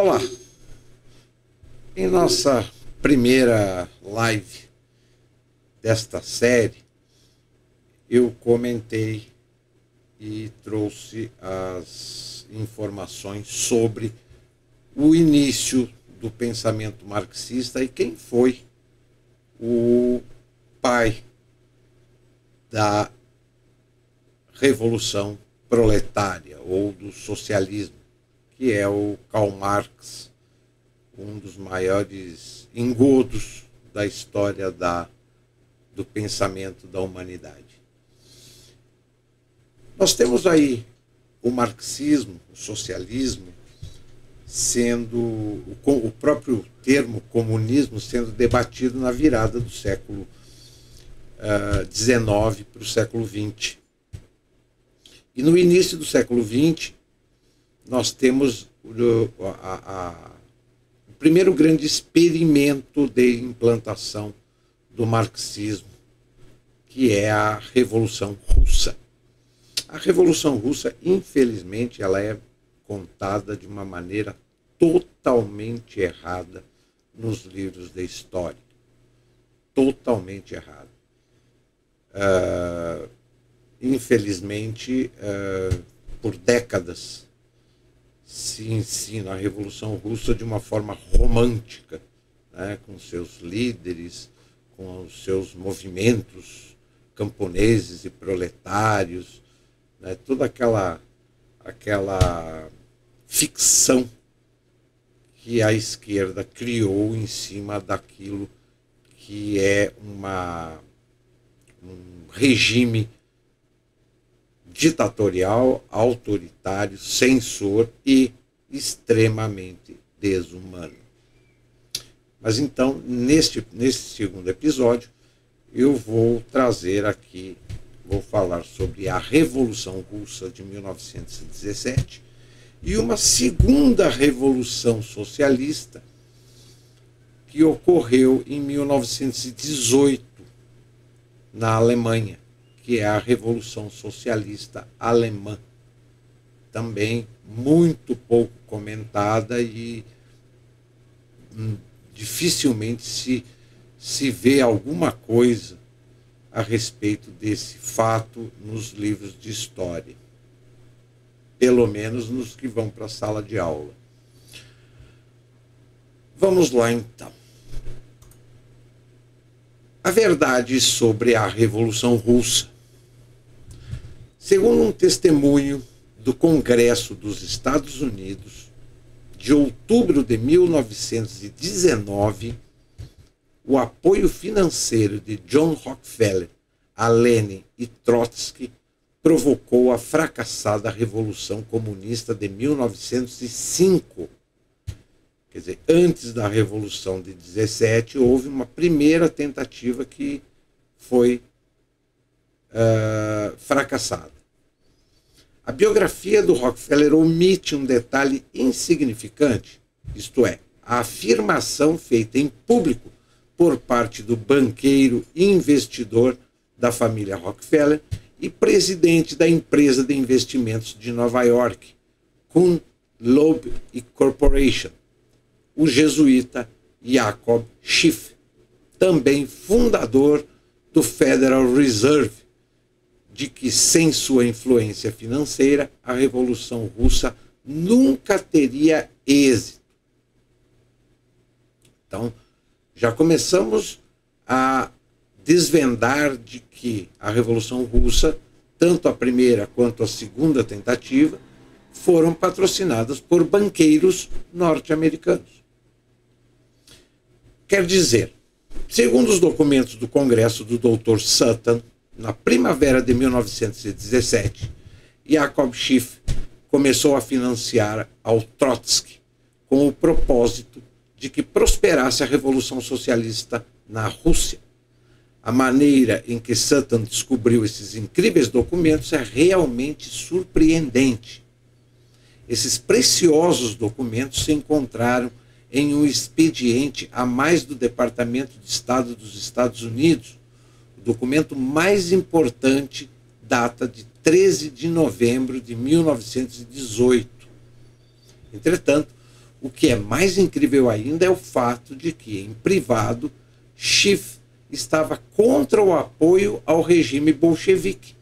Olá, em nossa primeira live desta série, eu comentei e trouxe as informações sobre o início do pensamento marxista e quem foi o pai da Revolução Proletária ou do socialismo, que é o Karl Marx, um dos maiores engodos da história do pensamento da humanidade. Nós temos aí o marxismo, o socialismo, sendo o próprio termo comunismo sendo debatido na virada do século XIX para o século XX. E no início do século XX, nós temos o primeiro grande experimento de implantação do marxismo, que é a Revolução Russa. A Revolução Russa, infelizmente, ela é contada de uma maneira totalmente errada nos livros de história. Totalmente errada. Infelizmente, por décadas, se ensina a Revolução Russa de uma forma romântica, né, com seus líderes, com os seus movimentos camponeses e proletários, né, toda aquela ficção que a esquerda criou em cima daquilo que é um regime ditatorial, autoritário, censor e extremamente desumano. Mas então, neste segundo episódio, eu vou trazer aqui, vou falar sobre a Revolução Russa de 1917 e uma segunda revolução socialista que ocorreu em 1918 na Alemanha, que é a Revolução Socialista Alemã, também muito pouco comentada e dificilmente se vê alguma coisa a respeito desse fato nos livros de história, pelo menos nos que vão para a sala de aula. Vamos lá então. A verdade sobre a Revolução Russa. Segundo um testemunho do Congresso dos Estados Unidos, de outubro de 1919, o apoio financeiro de John Rockefeller a Lenin e Trotsky provocou a fracassada Revolução Comunista de 1905. Quer dizer, antes da Revolução de 17, houve uma primeira tentativa que foi fracassada. A biografia do Rockefeller omite um detalhe insignificante, isto é, a afirmação feita em público por parte do banqueiro e investidor da família Rockefeller e presidente da empresa de investimentos de Nova York, Kuhn, Loeb Corporation, o jesuíta Jacob Schiff, também fundador do Federal Reserve, de que sem sua influência financeira a Revolução Russa nunca teria êxito. Então, já começamos a desvendar de que a Revolução Russa, tanto a primeira quanto a segunda tentativa, foram patrocinadas por banqueiros norte-americanos. Quer dizer, segundo os documentos do Congresso do Dr. Sutton, na primavera de 1917, Jacob Schiff começou a financiar ao Trotsky com o propósito de que prosperasse a Revolução Socialista na Rússia. A maneira em que Sutton descobriu esses incríveis documentos é realmente surpreendente. Esses preciosos documentos se encontraram em um expediente a mais do Departamento de Estado dos Estados Unidos. O documento mais importante data de 13 de novembro de 1918. Entretanto, O que é mais incrível ainda é o fato de que, em privado, Schiff estava contra o apoio ao regime bolchevique,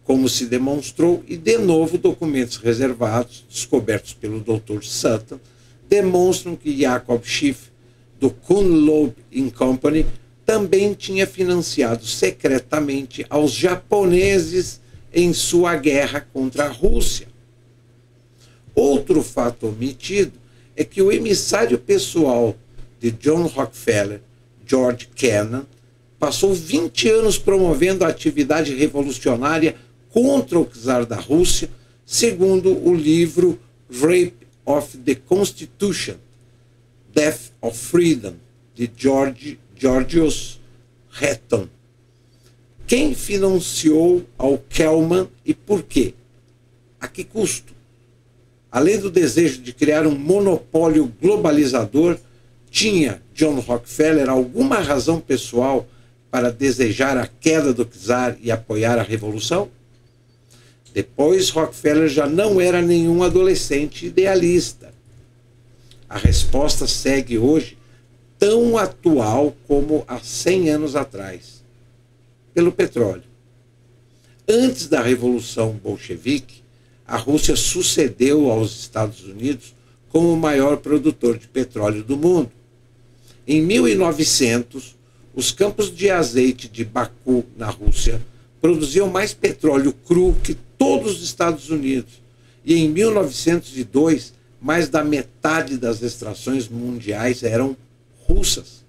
como se demonstrou, e de novo documentos reservados, descobertos pelo Dr. Sutton, demonstram que Jacob Schiff, do Kuhn Loeb Company, também tinha financiado secretamente aos japoneses em sua guerra contra a Rússia. Outro fato omitido é que o emissário pessoal de John Rockefeller, George Kennan, passou 20 anos promovendo a atividade revolucionária contra o czar da Rússia, segundo o livro Rape of the Constitution, Death of Freedom, de Georgios Hatton. Quem financiou ao Kellman e por quê? A que custo? Além do desejo de criar um monopólio globalizador, tinha John Rockefeller alguma razão pessoal para desejar a queda do czar e apoiar a revolução? Depois, Rockefeller já não era nenhum adolescente idealista. A resposta segue hoje tão atual como há 100 anos atrás. Pelo petróleo. Antes da Revolução Bolchevique, a Rússia sucedeu aos Estados Unidos como o maior produtor de petróleo do mundo. Em 1900, os campos de azeite de Baku, na Rússia, produziam mais petróleo cru que todos os Estados Unidos. E em 1902, mais da metade das extrações mundiais eram russas.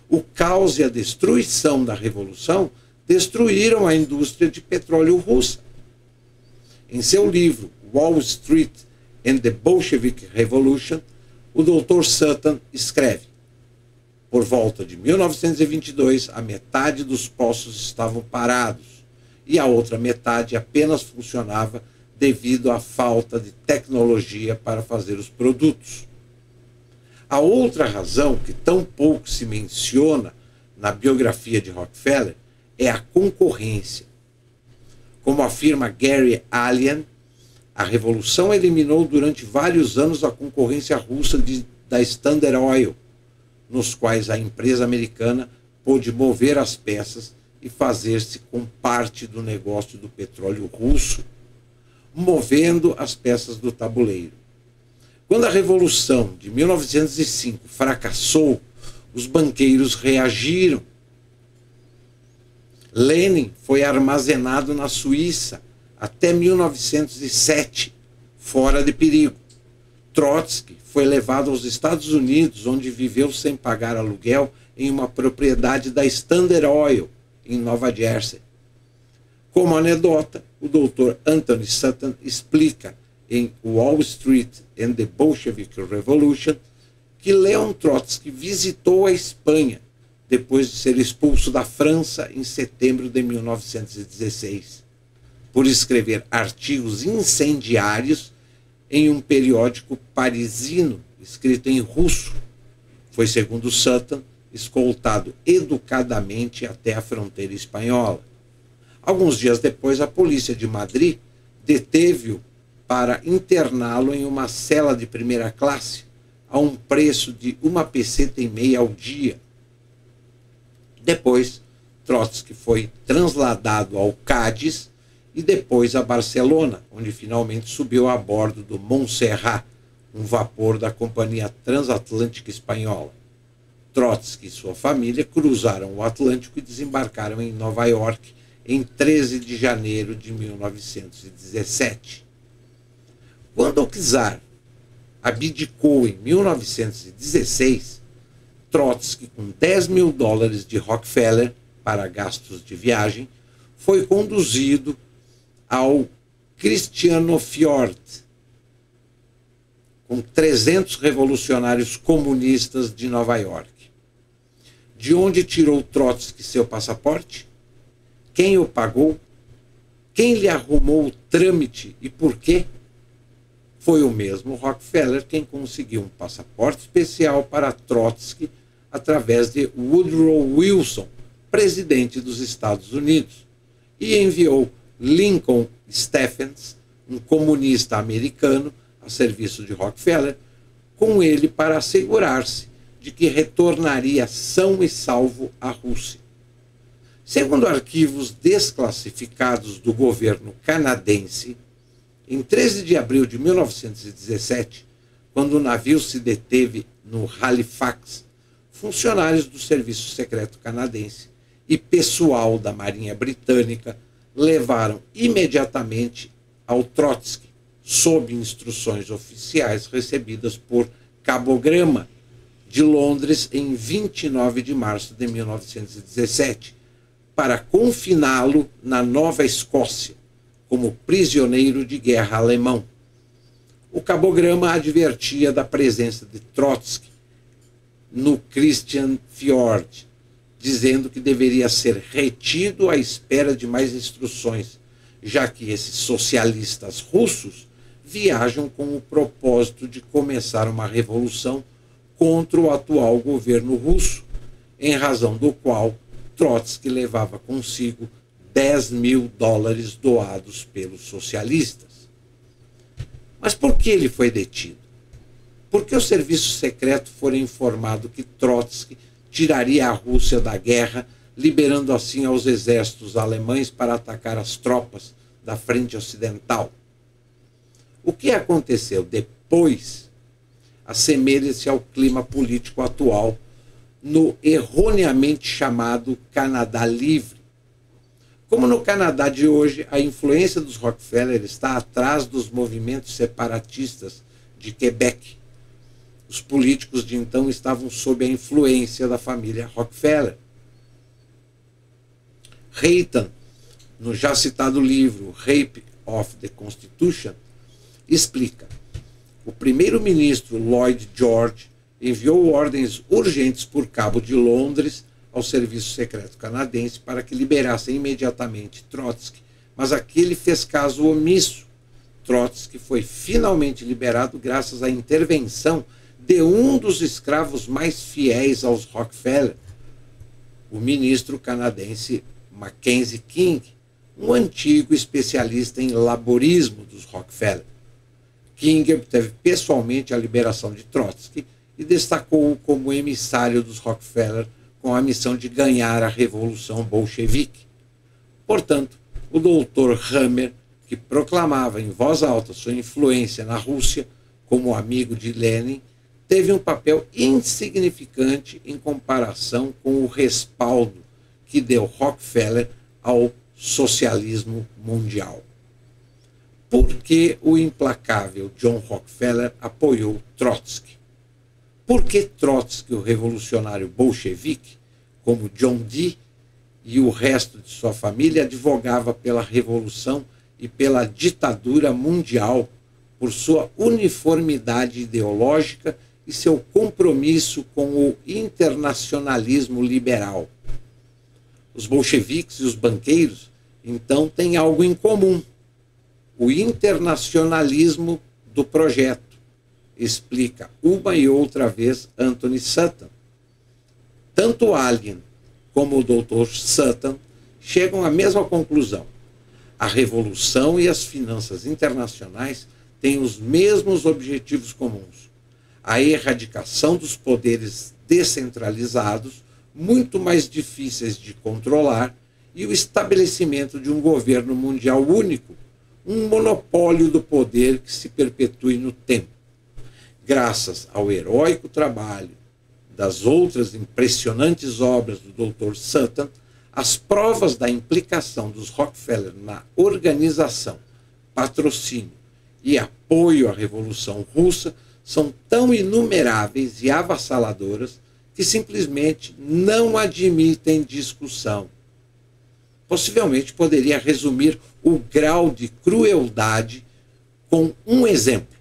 O caos e a destruição da Revolução destruíram a indústria de petróleo russa. Em seu livro Wall Street and the Bolshevik Revolution, o Dr. Sutton escreve: por volta de 1922, a metade dos poços estavam parados e a outra metade apenas funcionava devido à falta de tecnologia para fazer os produtos. A outra razão que tão pouco se menciona na biografia de Rockefeller é a concorrência. Como afirma Gary Allen, a Revolução eliminou durante vários anos a concorrência russa da Standard Oil, nos quais a empresa americana pôde mover as peças e fazer-se com parte do negócio do petróleo russo, movendo as peças do tabuleiro. Quando a Revolução de 1905 fracassou, os banqueiros reagiram. Lenin foi armazenado na Suíça até 1907, fora de perigo. Trotsky foi levado aos Estados Unidos, onde viveu sem pagar aluguel em uma propriedade da Standard Oil, em Nova Jersey. Como anedota, o Dr. Anthony Sutton explica em Wall Street and the Bolshevik Revolution que Leon Trotsky visitou a Espanha depois de ser expulso da França em setembro de 1916, por escrever artigos incendiários em um periódico parisino escrito em russo. Foi, segundo Sutton, escoltado educadamente até a fronteira espanhola. Alguns dias depois, a polícia de Madrid deteve-o para interná-lo em uma cela de primeira classe a um preço de 1,5 peseta ao dia. Depois, Trotsky foi transladado ao Cádiz e depois a Barcelona, onde finalmente subiu a bordo do Montserrat, um vapor da Companhia Transatlântica Espanhola. Trotsky e sua família cruzaram o Atlântico e desembarcaram em Nova York em 13 de janeiro de 1917. Quando o czar abdicou em 1916, Trotsky, com $10 mil de Rockefeller para gastos de viagem, foi conduzido ao Christiansfeld, com 300 revolucionários comunistas de Nova York. De onde tirou Trotsky seu passaporte? Quem o pagou? Quem lhe arrumou o trâmite e por quê? Foi o mesmo Rockefeller quem conseguiu um passaporte especial para Trotsky através de Woodrow Wilson, presidente dos Estados Unidos, e enviou Lincoln Stephens, um comunista americano, a serviço de Rockefeller, com ele para assegurar-se de que retornaria são e salvo à Rússia. Segundo arquivos desclassificados do governo canadense, em 13 de abril de 1917, quando o navio se deteve no Halifax, funcionários do Serviço Secreto Canadense e pessoal da Marinha Britânica levaram imediatamente ao Trotsky, sob instruções oficiais recebidas por cabograma de Londres em 29 de março de 1917, para confiná-lo na Nova Escócia, como prisioneiro de guerra alemão. O cabograma advertia da presença de Trotsky no Christian Fjord, dizendo que deveria ser retido à espera de mais instruções, já que esses socialistas russos viajam com o propósito de começar uma revolução contra o atual governo russo, em razão do qual Trotsky levava consigo $10.000 doados pelos socialistas. Mas por que ele foi detido? Porque o serviço secreto fora informado que Trotsky tiraria a Rússia da guerra, liberando assim aos exércitos alemães para atacar as tropas da frente ocidental. O que aconteceu depois assemelha-se ao clima político atual no erroneamente chamado Canadá Livre. Como no Canadá de hoje, a influência dos Rockefeller está atrás dos movimentos separatistas de Quebec. Os políticos de então estavam sob a influência da família Rockefeller. Reitan, no já citado livro Rape of the Constitution, explica: o primeiro-ministro Lloyd George enviou ordens urgentes por cabo de Londres ao Serviço Secreto Canadense para que liberassem imediatamente Trotsky, mas aquele fez caso omisso. Trotsky foi finalmente liberado graças à intervenção de um dos escravos mais fiéis aos Rockefeller, o ministro canadense Mackenzie King, um antigo especialista em laborismo dos Rockefeller. King obteve pessoalmente a liberação de Trotsky e destacou-o como emissário dos Rockefeller com a missão de ganhar a Revolução Bolchevique. Portanto, o Dr. Hammer, que proclamava em voz alta sua influência na Rússia como amigo de Lenin, teve um papel insignificante em comparação com o respaldo que deu Rockefeller ao socialismo mundial. Por que o implacável John Rockefeller apoiou Trotsky? Por que Trotsky, o revolucionário bolchevique, como John Dee e o resto de sua família, advogava pela revolução e pela ditadura mundial por sua uniformidade ideológica e seu compromisso com o internacionalismo liberal? Os bolcheviques e os banqueiros, então, têm algo em comum: o internacionalismo do projeto, explica uma e outra vez Anthony Sutton. Tanto Allen como o Dr. Sutton chegam à mesma conclusão: a revolução e as finanças internacionais têm os mesmos objetivos comuns: a erradicação dos poderes descentralizados, muito mais difíceis de controlar, e o estabelecimento de um governo mundial único, um monopólio do poder que se perpetue no tempo. Graças ao heróico trabalho das outras impressionantes obras do Dr. Sutton, as provas da implicação dos Rockefeller na organização, patrocínio e apoio à Revolução Russa são tão inumeráveis e avassaladoras que simplesmente não admitem discussão. Possivelmente poderia resumir o grau de crueldade com um exemplo.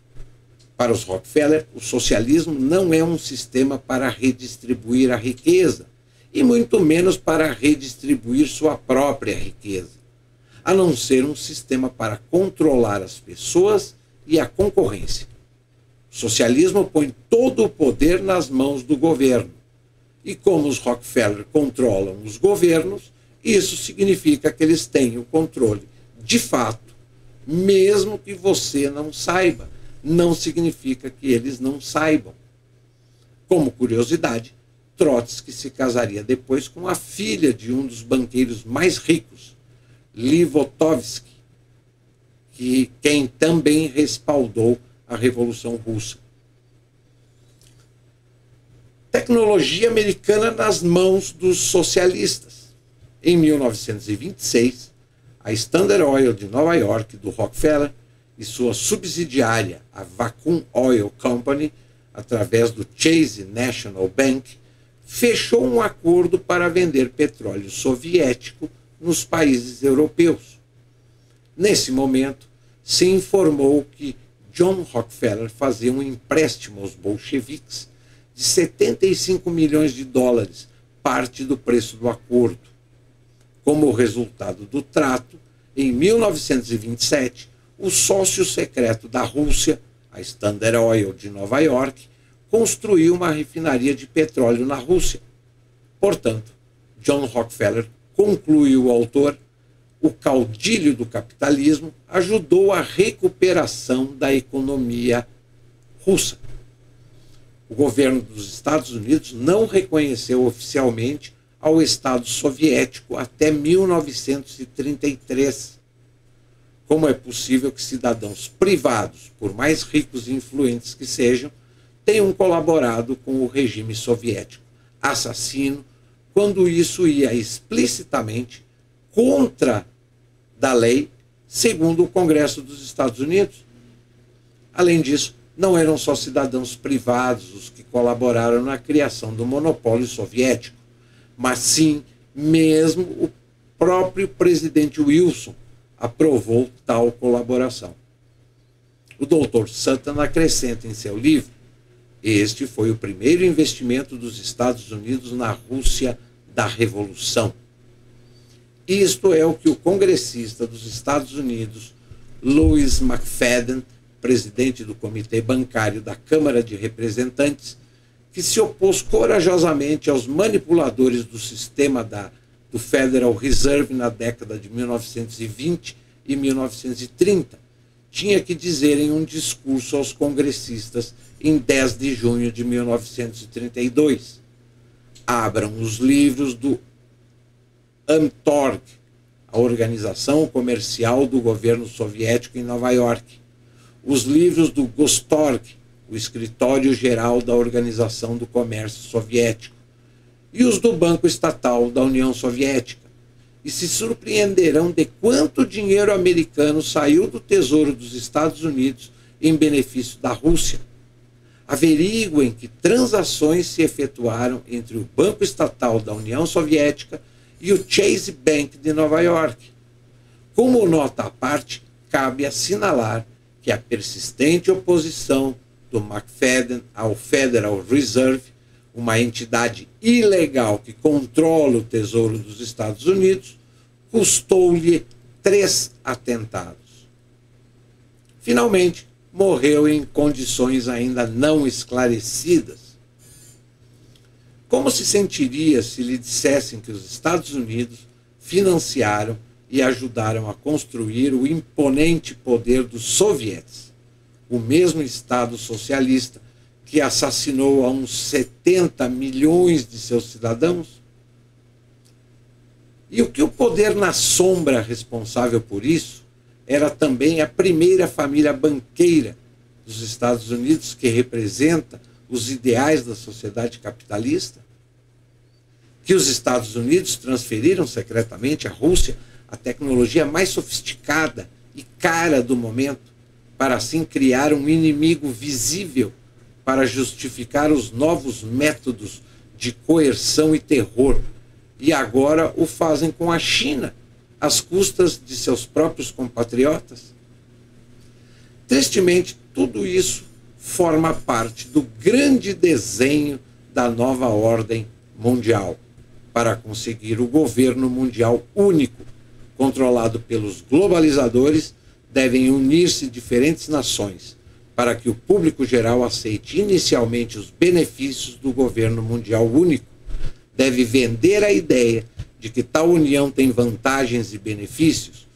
Para os Rockefeller, o socialismo não é um sistema para redistribuir a riqueza, e muito menos para redistribuir sua própria riqueza, a não ser um sistema para controlar as pessoas e a concorrência. O socialismo põe todo o poder nas mãos do governo, e como os Rockefeller controlam os governos, isso significa que eles têm o controle de fato, mesmo que você não saiba, não significa que eles não saibam. Como curiosidade, Trotsky se casaria depois com a filha de um dos banqueiros mais ricos, Livotovsky, quem também respaldou a Revolução Russa. Tecnologia americana nas mãos dos socialistas. Em 1926, a Standard Oil de Nova York, do Rockefeller, e sua subsidiária, a Vacuum Oil Company, através do Chase National Bank, fechou um acordo para vender petróleo soviético nos países europeus. Nesse momento, se informou que John Rockefeller fazia um empréstimo aos bolcheviques de 75 milhões de dólares, parte do preço do acordo. Como resultado do trato, em 1927, o sócio secreto da Rússia, a Standard Oil de Nova York, construiu uma refinaria de petróleo na Rússia. Portanto, John Rockefeller, conclui o autor, o caudilho do capitalismo ajudou a recuperação da economia russa. O governo dos Estados Unidos não reconheceu oficialmente ao Estado soviético até 1933. Como é possível que cidadãos privados, por mais ricos e influentes que sejam, tenham colaborado com o regime soviético assassino, quando isso ia explicitamente contra da lei, segundo o Congresso dos Estados Unidos? Além disso, não eram só cidadãos privados os que colaboraram na criação do monopólio soviético, mas sim mesmo o próprio presidente Wilson aprovou tal colaboração. O Dr. Sutton acrescenta em seu livro: este foi o primeiro investimento dos Estados Unidos na Rússia da Revolução. Isto é o que o congressista dos Estados Unidos, Louis McFadden, presidente do Comitê Bancário da Câmara de Representantes, que se opôs corajosamente aos manipuladores do sistema do Federal Reserve na década de 1920 e 1930, tinha que dizer em um discurso aos congressistas em 10 de junho de 1932. Abram os livros do Amtorg, a organização comercial do governo soviético em Nova York, os livros do Gostorg, o escritório-geral da Organização do Comércio Soviético, e os do Banco Estatal da União Soviética, e se surpreenderão de quanto dinheiro americano saiu do Tesouro dos Estados Unidos em benefício da Rússia. Averiguem que transações se efetuaram entre o Banco Estatal da União Soviética e o Chase Bank de Nova York. Como nota à parte, cabe assinalar que a persistente oposição do McFadden ao Federal Reserve, uma entidade ilegal que controla o Tesouro dos Estados Unidos, custou-lhe 3 atentados. Finalmente, morreu em condições ainda não esclarecidas. Como se sentiria se lhe dissessem que os Estados Unidos financiaram e ajudaram a construir o imponente poder dos soviets, o mesmo Estado socialista que assassinou a uns 70 milhões de seus cidadãos? E o que o poder na sombra responsável por isso era também a primeira família banqueira dos Estados Unidos, que representa os ideais da sociedade capitalista? Que os Estados Unidos transferiram secretamente à Rússia a tecnologia mais sofisticada e cara do momento, para assim criar um inimigo visível para justificar os novos métodos de coerção e terror, e agora o fazem com a China, às custas de seus próprios compatriotas? Tristemente, tudo isso forma parte do grande desenho da nova ordem mundial, para conseguir o governo mundial único, controlado pelos globalizadores. Devem unir-se diferentes nações para que o público geral aceite inicialmente os benefícios do governo mundial único. Deve vender a ideia de que tal união tem vantagens e benefícios,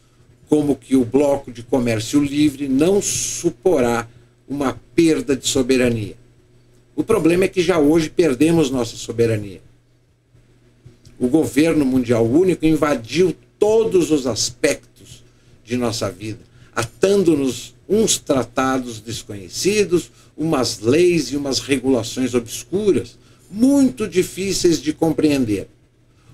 como que o bloco de comércio livre não suporá uma perda de soberania. O problema é que já hoje perdemos nossa soberania. O governo mundial único invadiu todos os aspectos de nossa vida, atando-nos uns tratados desconhecidos, umas leis e umas regulações obscuras, muito difíceis de compreender.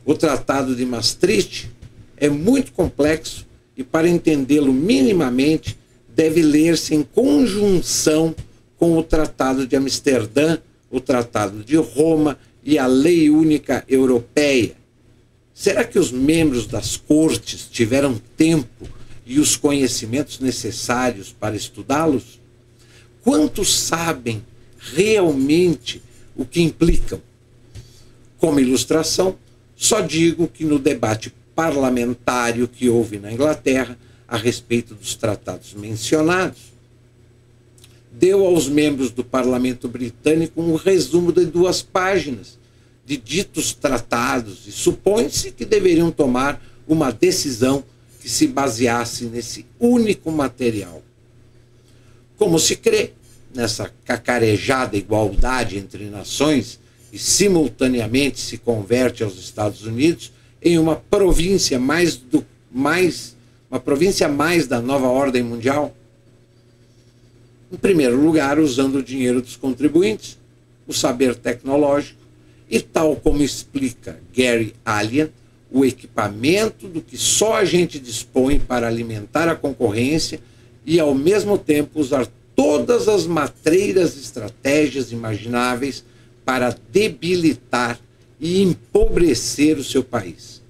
O Tratado de Maastricht é muito complexo e, para entendê-lo minimamente, deve ler-se em conjunção com o Tratado de Amsterdã, o Tratado de Roma e a Lei Única Europeia. Será que os membros das cortes tiveram tempo e os conhecimentos necessários para estudá-los? Quantos sabem realmente o que implicam? Como ilustração, só digo que no debate parlamentário que houve na Inglaterra a respeito dos tratados mencionados, deu aos membros do parlamento britânico um resumo de 2 páginas de ditos tratados e supõe-se que deveriam tomar uma decisão que se baseasse nesse único material. Como se crê nessa cacarejada igualdade entre nações e simultaneamente se converte aos Estados Unidos em uma província mais da nova ordem mundial? Em primeiro lugar, usando o dinheiro dos contribuintes, o saber tecnológico e, tal como explica Gary Allen, o equipamento do que só a gente dispõe para alimentar a concorrência e, ao mesmo tempo, usar todas as matreiras e estratégias imagináveis para debilitar e empobrecer o seu país.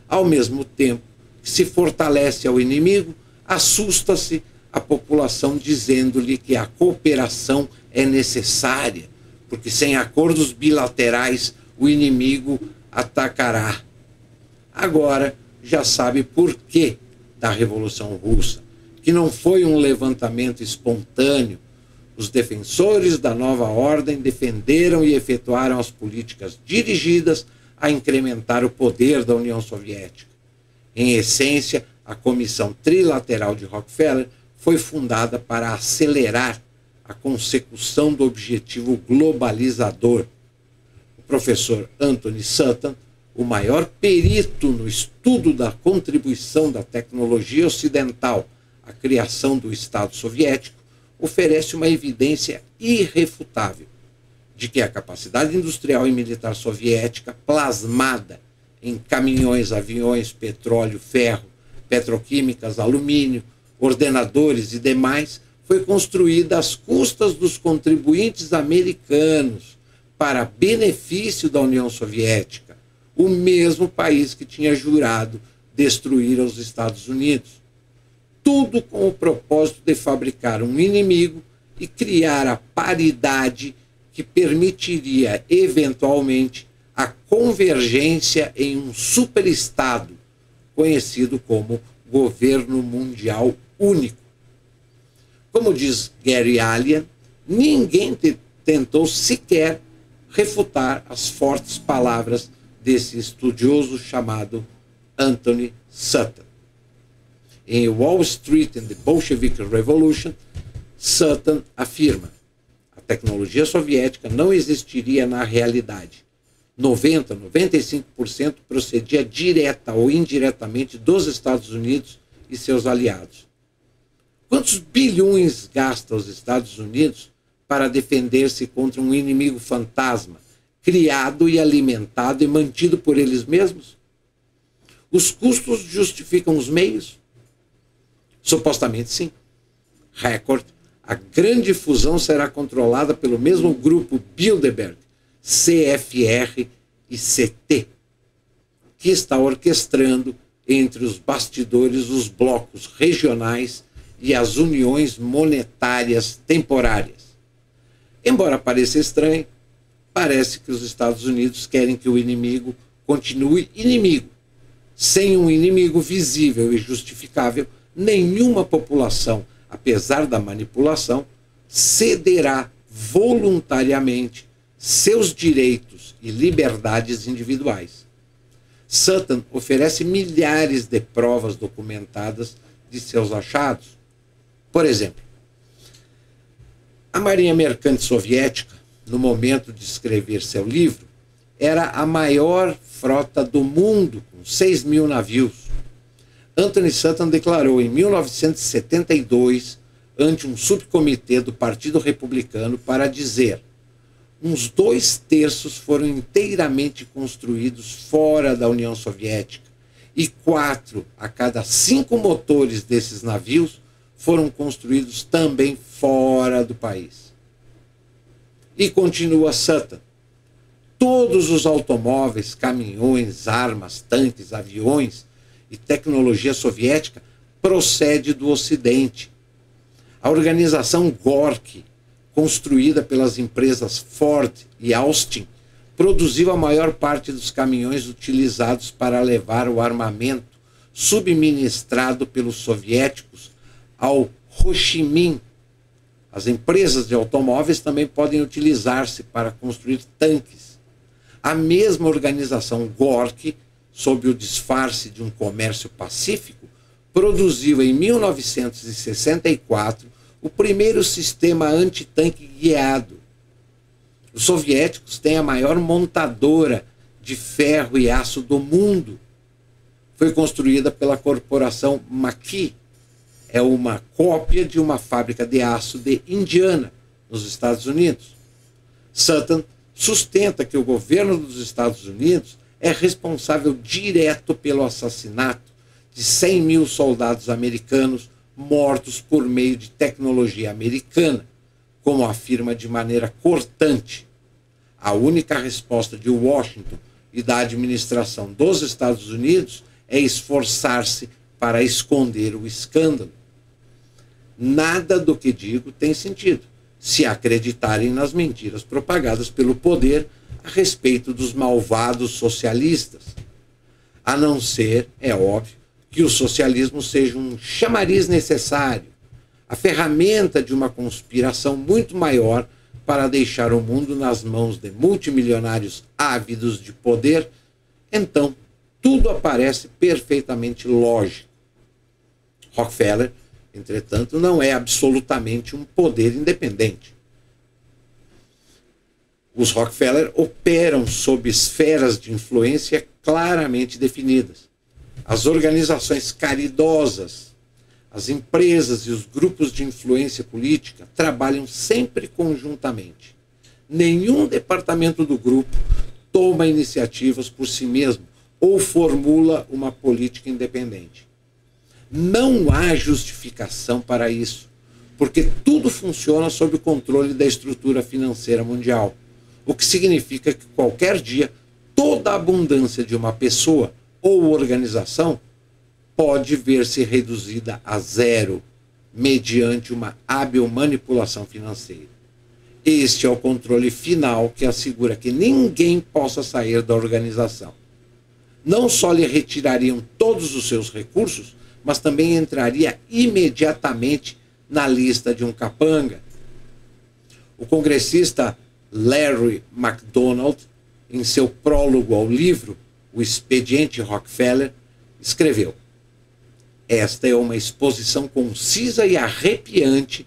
Ao mesmo tempo que se fortalece ao inimigo, assusta-se a população dizendo-lhe que a cooperação é necessária, porque sem acordos bilaterais o inimigo atacará. Agora já sabe por que da Revolução Russa, que não foi um levantamento espontâneo. Os defensores da nova ordem defenderam e efetuaram as políticas dirigidas a incrementar o poder da União Soviética. Em essência, a Comissão Trilateral de Rockefeller foi fundada para acelerar a consecução do objetivo globalizador. O professor Anthony Sutton, o maior perito no estudo da contribuição da tecnologia ocidental à criação do Estado soviético, oferece uma evidência irrefutável de que a capacidade industrial e militar soviética, plasmada em caminhões, aviões, petróleo, ferro, petroquímicas, alumínio, ordenadores e demais, foi construída às custas dos contribuintes americanos para benefício da União Soviética, o mesmo país que tinha jurado destruir os Estados Unidos. Tudo com o propósito de fabricar um inimigo e criar a paridade que permitiria, eventualmente, a convergência em um superestado, conhecido como Governo Mundial Único. Como diz Gary Allen, ninguém tentou sequer refutar as fortes palavras desse estudioso chamado Anthony Sutton. Em Wall Street and the Bolshevik Revolution, Sutton afirma: a tecnologia soviética não existiria na realidade. 95% procedia direta ou indiretamente dos Estados Unidos e seus aliados. Quantos bilhões gasta os Estados Unidos para defender-se contra um inimigo fantasma, criado e alimentado e mantido por eles mesmos? Os custos justificam os meios? Supostamente sim. Recorde: a grande fusão será controlada pelo mesmo grupo Bilderberg, CFR e CT, que está orquestrando entre os bastidores os blocos regionais e as uniões monetárias temporárias. Embora pareça estranho, parece que os Estados Unidos querem que o inimigo continue inimigo. Sem um inimigo visível e justificável, nenhuma população, apesar da manipulação, cederá voluntariamente seus direitos e liberdades individuais. Sutton oferece milhares de provas documentadas de seus achados. Por exemplo, A Marinha Mercante Soviética, no momento de escrever seu livro, era a maior frota do mundo, com 6.000 navios. Anthony Sutton declarou em 1972, ante um subcomitê do Partido Republicano, para dizer: uns 2/3 foram inteiramente construídos fora da União Soviética e 4 a cada 5 motores desses navios foram construídos também fora do país. E continua Sutton: todos os automóveis, caminhões, armas, tanques, aviões e tecnologia soviética procede do Ocidente. A organização Gorky, construída pelas empresas Ford e Austin, produziu a maior parte dos caminhões utilizados para levar o armamento subministrado pelos soviéticos ao Ho Chi Minh. As empresas de automóveis também podem utilizar-se para construir tanques. A mesma organização Gorky, sob o disfarce de um comércio pacífico, produziu em 1964 o primeiro sistema antitanque guiado. Os soviéticos têm a maior montadora de ferro e aço do mundo. Foi construída pela corporação McKee. É uma cópia de uma fábrica de aço de Indiana, nos Estados Unidos. Sutton sustenta que o governo dos Estados Unidos é responsável direto pelo assassinato de 100.000 soldados americanos mortos por meio de tecnologia americana, como afirma de maneira cortante. A única resposta de Washington e da administração dos Estados Unidos é esforçar-se para esconder o escândalo. Nada do que digo tem sentido, se acreditarem nas mentiras propagadas pelo poder a respeito dos malvados socialistas. A não ser, é óbvio, que o socialismo seja um chamariz necessário, a ferramenta de uma conspiração muito maior para deixar o mundo nas mãos de multimilionários ávidos de poder, então tudo aparece perfeitamente lógico. Rockefeller, entretanto, não é absolutamente um poder independente. Os Rockefeller operam sob esferas de influência claramente definidas. As organizações caridosas, as empresas e os grupos de influência política trabalham sempre conjuntamente. Nenhum departamento do grupo toma iniciativas por si mesmo ou formula uma política independente. Não há justificação para isso, porque tudo funciona sob o controle da estrutura financeira mundial, o que significa que qualquer dia toda a abundância de uma pessoa ou organização pode ver-se reduzida a zero mediante uma hábil manipulação financeira. Este é o controle final que assegura que ninguém possa sair da organização. Não só lhe retirariam todos os seus recursos, mas também entraria imediatamente na lista de um capanga. O congressista Larry McDonald, em seu prólogo ao livro O Expediente Rockefeller, escreveu: esta é uma exposição concisa e arrepiante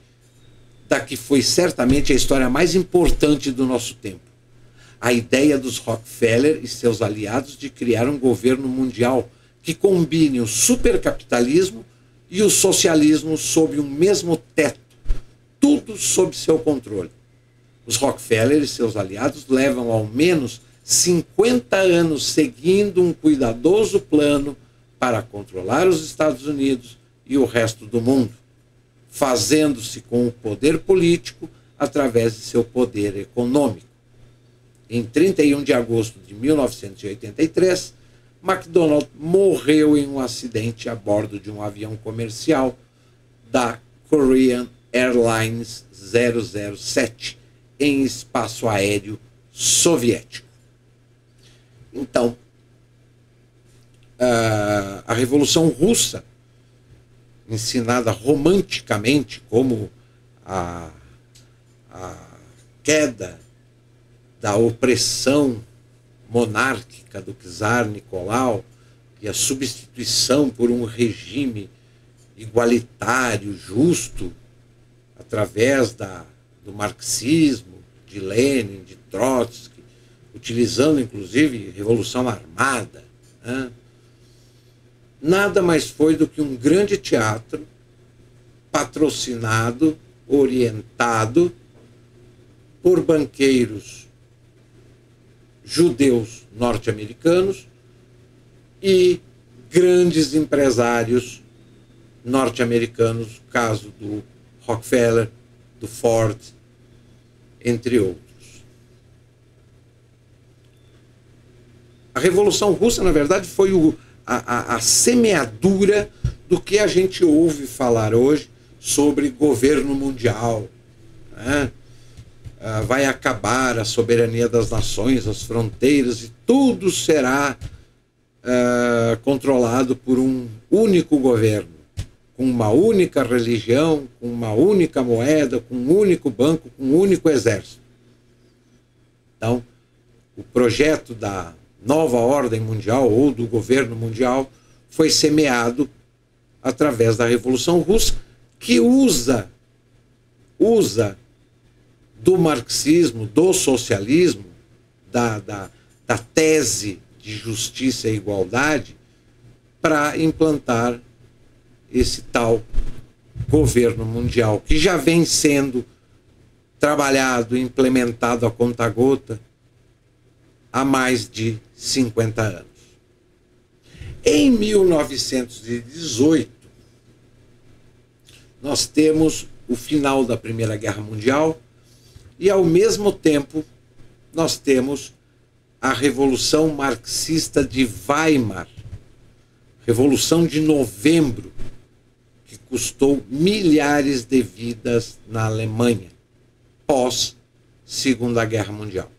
da que foi certamente a história mais importante do nosso tempo. A ideia dos Rockefeller e seus aliados de criar um governo mundial que combine o supercapitalismo e o socialismo sob um mesmo teto, tudo sob seu controle. Os Rockefeller e seus aliados levam ao menos 50 anos seguindo um cuidadoso plano para controlar os Estados Unidos e o resto do mundo, fazendo-se com o poder político através de seu poder econômico. Em 31 de agosto de 1983, McDonald morreu em um acidente a bordo de um avião comercial da Korean Airlines 007 em espaço aéreo soviético. Então, a Revolução Russa, ensinada romanticamente como a queda da opressão monárquica do czar Nicolau e a substituição por um regime igualitário, justo, através do marxismo, de Lenin, de Trotsky, utilizando inclusive Revolução Armada, né? Nada mais foi do que um grande teatro patrocinado, orientado por banqueiros judeus norte-americanos e grandes empresários norte-americanos, caso do Rockefeller, do Ford, entre outros. A Revolução Russa, na verdade, foi a semeadura do que a gente ouve falar hoje sobre governo mundial, né? Vai acabar a soberania das nações, as fronteiras, e tudo será controlado por um único governo, com uma única religião, com uma única moeda, com um único banco, com um único exército. Então, o projeto da nova ordem mundial ou do governo mundial foi semeado através da Revolução Russa, que usa do marxismo, do socialismo, da tese de justiça e igualdade para implantar esse tal governo mundial, que já vem sendo trabalhado, implementado a conta-gota há mais de 50 anos. Em 1918, nós temos o final da Primeira Guerra Mundial e, ao mesmo tempo, nós temos a Revolução Marxista de Weimar, Revolução de Novembro, que custou milhares de vidas na Alemanha, pós-Segunda Guerra Mundial.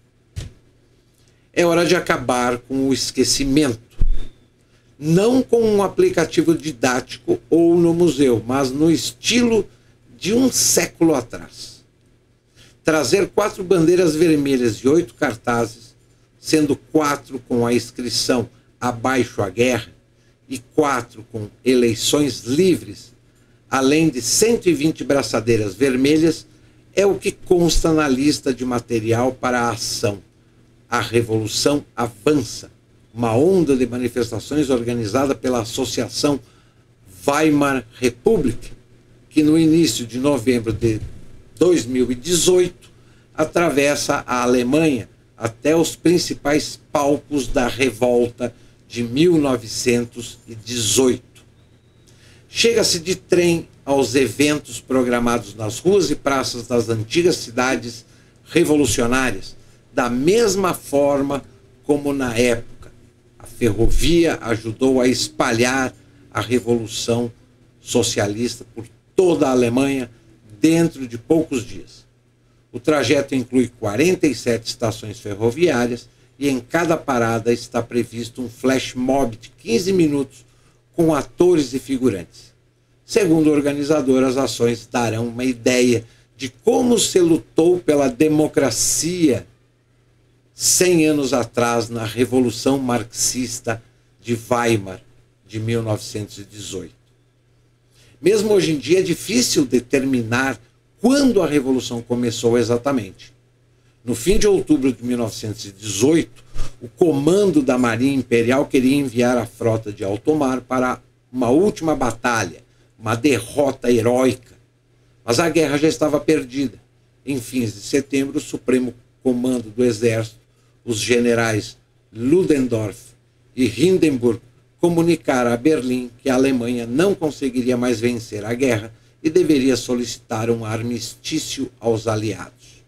É hora de acabar com o esquecimento, não com um aplicativo didático ou no museu, mas no estilo de um século atrás. Trazer 4 bandeiras vermelhas e 8 cartazes, sendo 4 com a inscrição "Abaixo a Guerra" e 4 com "Eleições Livres", além de 120 braçadeiras vermelhas, é o que consta na lista de material para a ação A Revolução Avança, uma onda de manifestações organizada pela Associação Weimar Republic, que no início de novembro de 2018 atravessa a Alemanha até os principais palcos da revolta de 1918. Chega-se de trem aos eventos programados nas ruas e praças das antigas cidades revolucionárias, da mesma forma como na época a ferrovia ajudou a espalhar a Revolução Socialista por toda a Alemanha dentro de poucos dias. O trajeto inclui 47 estações ferroviárias e em cada parada está previsto um flash mob de 15 minutos com atores e figurantes. Segundo o organizador, as ações darão uma ideia de como se lutou pela democracia 100 anos atrás na Revolução Marxista de Weimar de 1918. Mesmo hoje em dia é difícil determinar quando a Revolução começou exatamente. No fim de outubro de 1918, o comando da Marinha Imperial queria enviar a frota de alto mar para uma última batalha, uma derrota heróica. Mas a guerra já estava perdida. Em fins de setembro, o Supremo Comando do Exército, os generais Ludendorff e Hindenburg, comunicaram a Berlim que a Alemanha não conseguiria mais vencer a guerra e deveria solicitar um armistício aos aliados.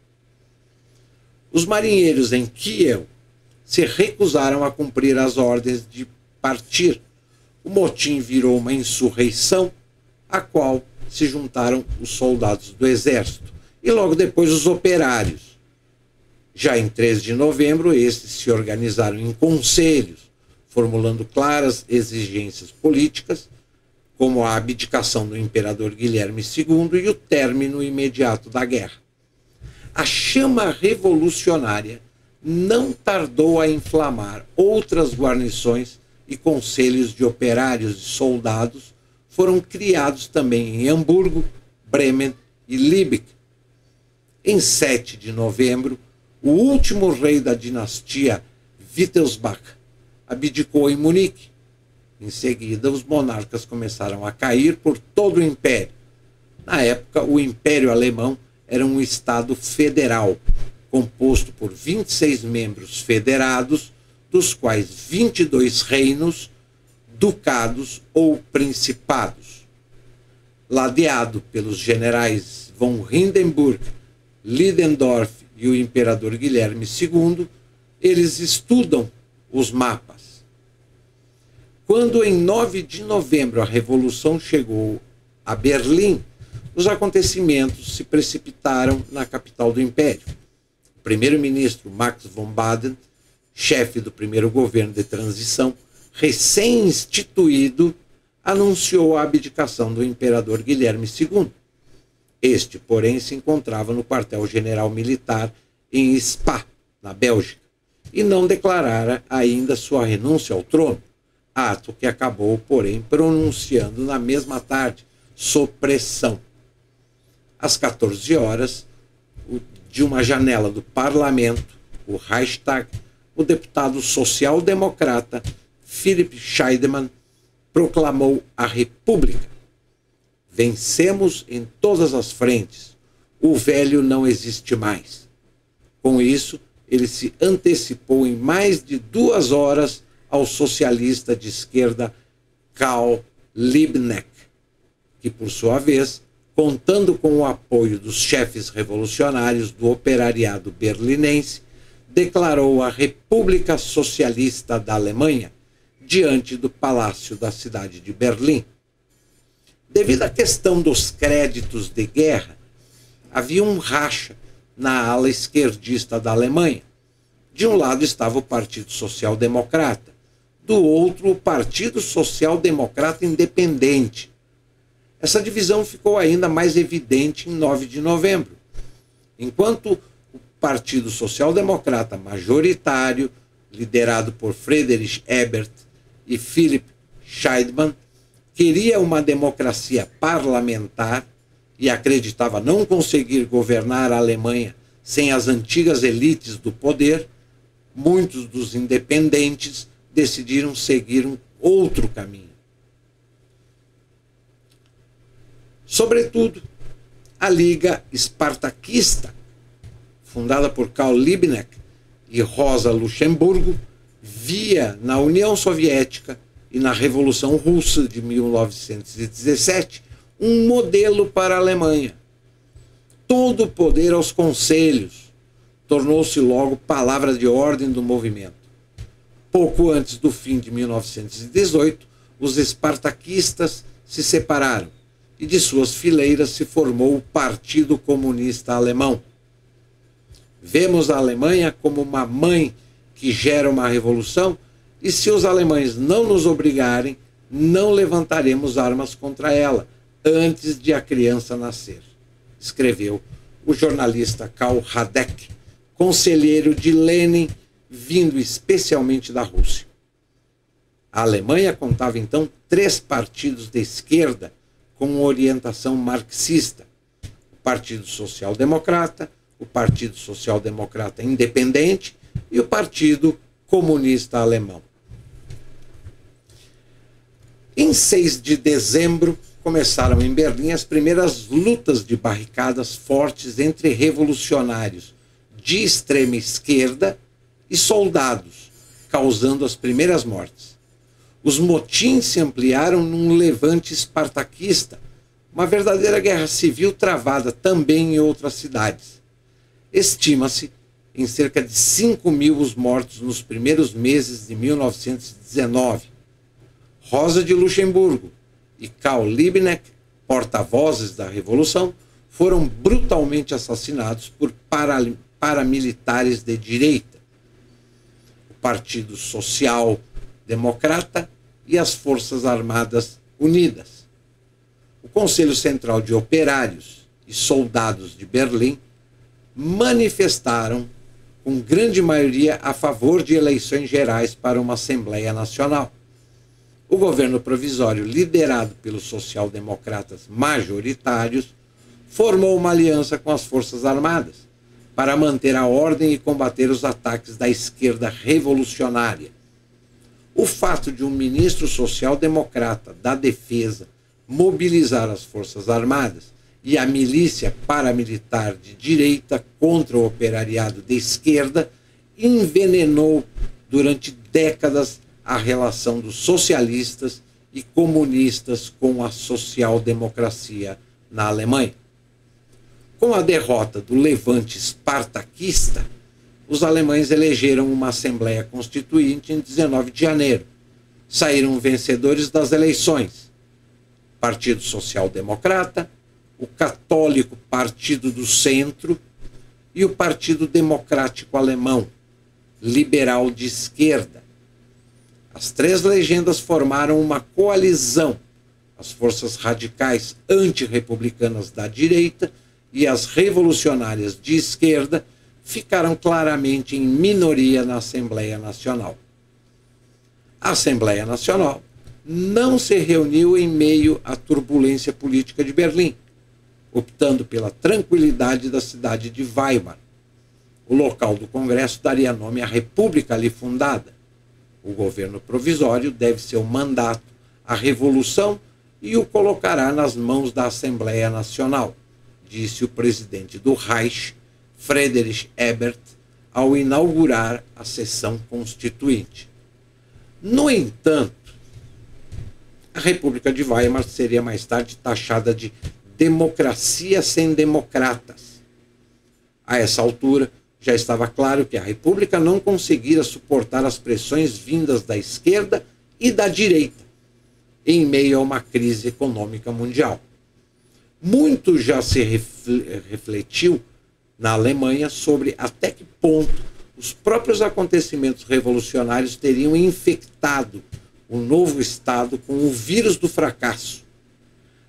Os marinheiros em Kiel se recusaram a cumprir as ordens de partir. O motim virou uma insurreição, à qual se juntaram os soldados do exército e logo depois os operários. Já em 13 de novembro, estes se organizaram em conselhos, formulando claras exigências políticas, como a abdicação do imperador Guilherme II e o término imediato da guerra. A chama revolucionária não tardou a inflamar outras guarnições e conselhos de operários e soldados foram criados também em Hamburgo, Bremen e Lübeck. Em 7 de novembro, o último rei da dinastia Wittelsbach abdicou em Munique. Em seguida, os monarcas começaram a cair por todo o império. Na época, o Império Alemão era um estado federal, composto por 26 membros federados, dos quais 22 reinos, ducados ou principados. Ladeado pelos generais von Hindenburg, Ludendorff e o imperador Guilherme II, eles estudam os mapas. Quando em 9 de novembro a Revolução chegou a Berlim, os acontecimentos se precipitaram na capital do Império. O primeiro-ministro Max von Baden, chefe do primeiro governo de transição, recém-instituído, anunciou a abdicação do imperador Guilherme II. Este, porém, se encontrava no quartel-general militar em Spa, na Bélgica, e não declarara ainda sua renúncia ao trono, ato que acabou, porém, pronunciando na mesma tarde, sob pressão. Às 14 horas, de uma janela do parlamento, o Reichstag, o deputado social-democrata Philipp Scheidemann proclamou a República. Vencemos em todas as frentes. O velho não existe mais. Com isso, ele se antecipou em mais de 2 horas ao socialista de esquerda Karl Liebknecht, que, por sua vez, contando com o apoio dos chefes revolucionários do operariado berlinense, declarou a República Socialista da Alemanha diante do palácio da cidade de Berlim. Devido à questão dos créditos de guerra, havia um racha na ala esquerdista da Alemanha. De um lado estava o Partido Social Democrata, do outro o Partido Social Democrata Independente. Essa divisão ficou ainda mais evidente em 9 de novembro. Enquanto o Partido Social Democrata majoritário, liderado por Friedrich Ebert e Philipp Scheidemann, queria uma democracia parlamentar e acreditava não conseguir governar a Alemanha sem as antigas elites do poder, muitos dos independentes decidiram seguir um outro caminho. Sobretudo, a Liga Espartaquista, fundada por Karl Liebknecht e Rosa Luxemburgo, via na União Soviética e na Revolução Russa de 1917 um modelo para a Alemanha. Todo o poder aos conselhos tornou-se logo palavra de ordem do movimento. Pouco antes do fim de 1918, os espartaquistas se separaram e de suas fileiras se formou o Partido Comunista Alemão. Vemos a Alemanha como uma mãe que gera uma revolução e se os alemães não nos obrigarem, não levantaremos armas contra ela antes de a criança nascer, escreveu o jornalista Karl Radek, conselheiro de Lenin, vindo especialmente da Rússia. A Alemanha contava então 3 partidos de esquerda com orientação marxista: o Partido Social Democrata, o Partido Social Democrata Independente e o Partido Comunista Alemão. Em 6 de dezembro, começaram em Berlim as primeiras lutas de barricadas fortes entre revolucionários de extrema esquerda e soldados, causando as primeiras mortes. Os motins se ampliaram num levante espartaquista, uma verdadeira guerra civil travada também em outras cidades. Estima-se em cerca de 5.000 os mortos nos primeiros meses de 1919. Rosa de Luxemburgo e Karl Liebknecht, porta-vozes da Revolução, foram brutalmente assassinados por paramilitares de direita. O Partido Social Democrata e as Forças Armadas Unidas. O Conselho Central de Operários e Soldados de Berlim manifestaram com grande maioria a favor de eleições gerais para uma Assembleia Nacional. O governo provisório, liderado pelos social-democratas majoritários, formou uma aliança com as Forças Armadas para manter a ordem e combater os ataques da esquerda revolucionária. O fato de um ministro social-democrata da Defesa mobilizar as Forças Armadas e a milícia paramilitar de direita contra o operariado de esquerda envenenou durante décadas a relação dos socialistas e comunistas com a social-democracia na Alemanha. Com a derrota do levante espartaquista, os alemães elegeram uma Assembleia Constituinte em 19 de janeiro. Saíram vencedores das eleições: Partido Social Democrata, o católico Partido do Centro e o Partido Democrático Alemão, liberal de esquerda. As três legendas formaram uma coalizão: as forças radicais antirrepublicanas da direita e as revolucionárias de esquerda ficaram claramente em minoria na Assembleia Nacional. A Assembleia Nacional não se reuniu em meio à turbulência política de Berlim, optando pela tranquilidade da cidade de Weimar. O local do Congresso daria nome à República ali fundada. O governo provisório deve seu mandato à Revolução e o colocará nas mãos da Assembleia Nacional, disse o presidente do Reich, Friedrich Ebert, ao inaugurar a sessão constituinte. No entanto, a República de Weimar seria mais tarde taxada de democracia sem democratas. A essa altura, já estava claro que a República não conseguira suportar as pressões vindas da esquerda e da direita, em meio a uma crise econômica mundial. Muito já se refletiu na Alemanha sobre até que ponto os próprios acontecimentos revolucionários teriam infectado o novo Estado com o vírus do fracasso.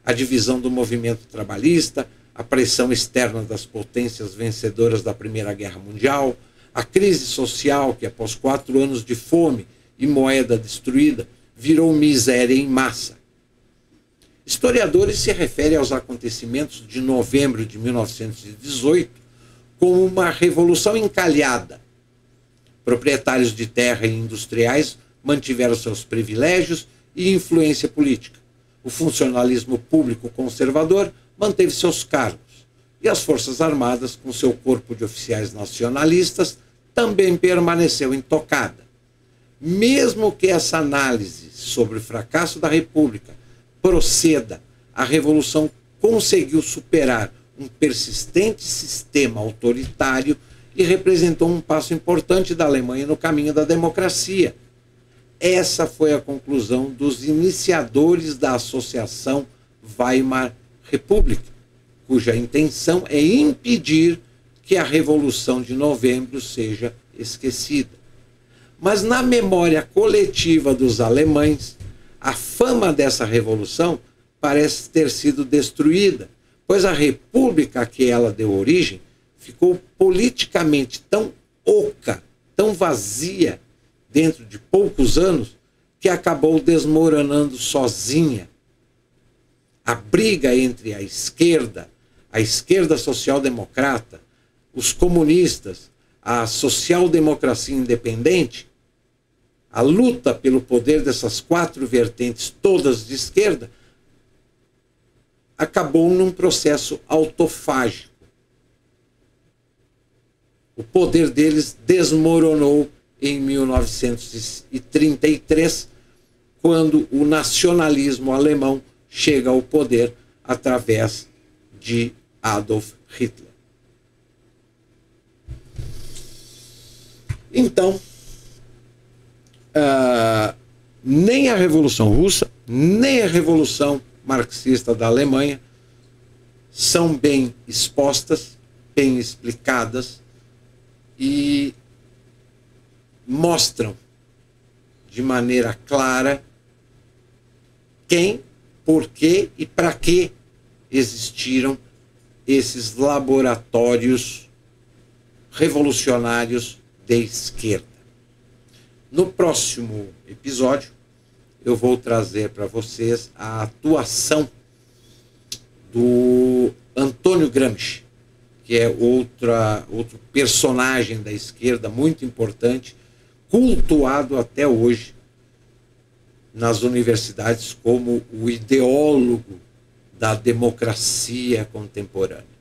A divisão do movimento trabalhista, a pressão externa das potências vencedoras da Primeira Guerra Mundial, a crise social que, após 4 anos de fome e moeda destruída, virou miséria em massa. Historiadores se referem aos acontecimentos de novembro de 1918 como uma revolução encalhada. Proprietários de terra e industriais mantiveram seus privilégios e influência política. O funcionalismo público conservador manteve seus cargos, e as Forças Armadas, com seu corpo de oficiais nacionalistas, também permaneceu intocada. Mesmo que essa análise sobre o fracasso da República proceda, a Revolução conseguiu superar um persistente sistema autoritário e representou um passo importante da Alemanha no caminho da democracia. Essa foi a conclusão dos iniciadores da Associação Weimar República, cuja intenção é impedir que a Revolução de Novembro seja esquecida. Mas na memória coletiva dos alemães, a fama dessa revolução parece ter sido destruída, pois a república a que ela deu origem ficou politicamente tão oca, tão vazia, dentro de poucos anos, que acabou desmoronando sozinha. A briga entre a esquerda social-democrata, os comunistas, a social-democracia independente, a luta pelo poder dessas 4 vertentes, todas de esquerda, acabou num processo autofágico. O poder deles desmoronou em 1933, quando o nacionalismo alemão chega ao poder através de Adolf Hitler. Então, nem a Revolução Russa, nem a Revolução Marxista da Alemanha são bem expostas, bem explicadas e mostram de maneira clara quem, por que e para que existiram esses laboratórios revolucionários de esquerda. No próximo episódio, eu vou trazer para vocês a atuação do Antônio Gramsci, que é outro personagem da esquerda muito importante, cultuado até hoje nas universidades como o ideólogo da democracia contemporânea.